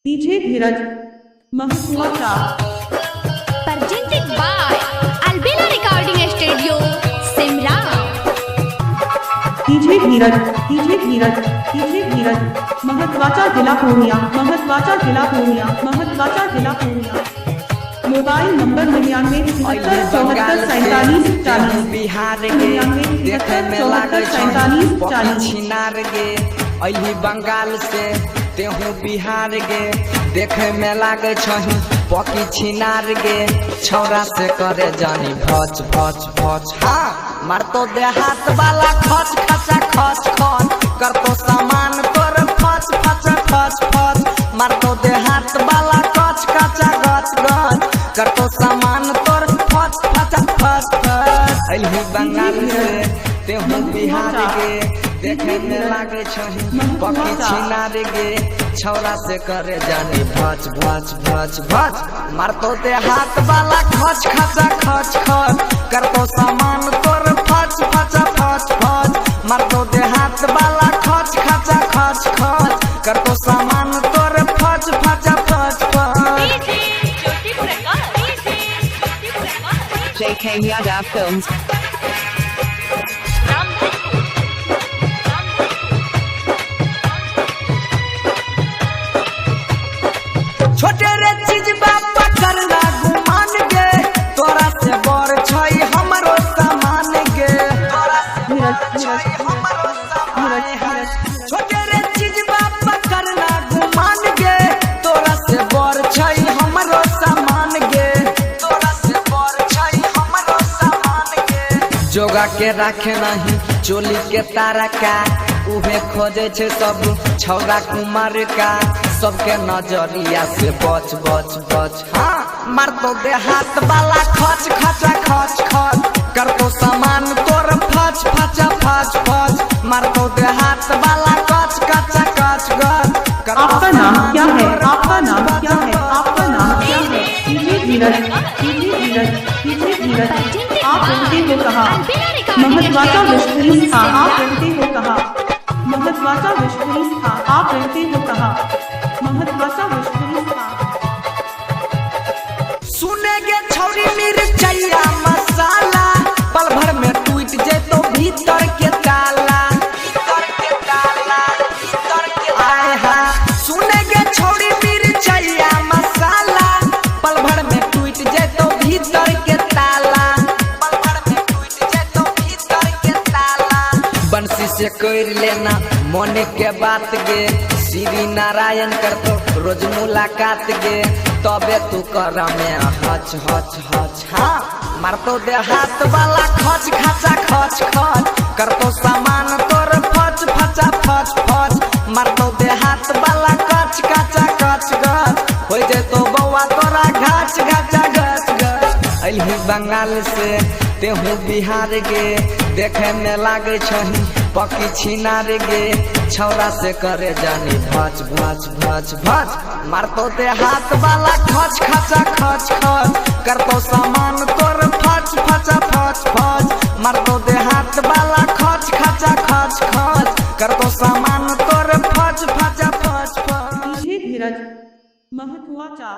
DJ Dheeraj Mahkua presented by Albina Recording Studio, Simla. DJ Dheeraj महत्वाचा जिला Purnia mobile number 99 Bihar गे देखे में लागे छिनार गे अली बंगाल से तेहू बिहार गे देखे में लागे छही पकी छिनार गे छौरा से करे जानी भच भच भच हाँ मार तो दे हाथ वाला खच खचा खच खच कर तो सामान तोर फच फच फच फच मार तो दे हाथ वाला कच कचा गच गच कर तो सामान तोर फच फच फच फच अली बंगाल से तेहू बिहार गे देखे में लागे छही पकी छिनार गे छौरा से करे जानी भच भच भच भच मार तो दे हाथ वाला खच खचा खच खच कर तो सामान तोर फच फच फच फच मार तो दे हाथ वाला खच खचा खच खच कर तो सामान तोर फच फच फच फच JK Yadav Films. छोटे रे चीज बापा करना गुमान गे तोरा से बर छई हमरो सामान गे तोरा से बर छई हमरो सामान गे छोटे रे चीज बापा करना गुमान गे तोरा से बर छई हमरो सामान गे तोरा से बर छई हमरो सामान गे जोगा के राखे नहीं चोली के तारा का उहे खोजे छे सब छौरा कुमार का सबके नजरिया से बच बच बच हाँ मार तो दे हाथ वाला खच खचा खच खच कर तो सामान तोर फच फचा फच फच मार तो दे हाथ वाला कच कचा कच गच आपका नाम क्या है डीजे धीरज आप रहते हो कहाँ महत्वाचा विश्वरी स्थान आप रहते हो कहाँ महत्वाचा विश्वरी स्थान आप रहते हो कहाँ महत्वाचा विश्वरी स्थान सुनेगे छौरी मिर्चैया मसाला पल भर में टूट जे तो भीतर के ताला भीतर के ताला भीतर के आए हाँ सुनेगे छौरी मिर्चैया मसाला पल भर में टूट जे तो भीतर के ताला पल भर में टूट जे तो भीतर के ताला बंसी से कर लेना मन के बात गे श्री नारायण कर तो रोज मुलाकात गे तबे तू कर में हच हच हच हाँ मार तो दे हाथ वाला खच खचा खच खच कर तो सामान तोर फच फचा फच फच मार तो दे हाथ वाला कच कचा कच गच हो जे तो बौआ तोरा घाच घाचा गच गच अली बंगाल से तेहू बिहार गे देखे में लागे छही पकी छिनार गे छौरा से करे जानी भच भच भच भच मार तो दे हाथ वाला खच खचा खच खच कर तो सामान तोर फच फचा फच फच मार तो दे हाथ वाला खच खचा खच खच कर तो सामान तोर फच फचा फच फच डीजे धीरज महत्वाचा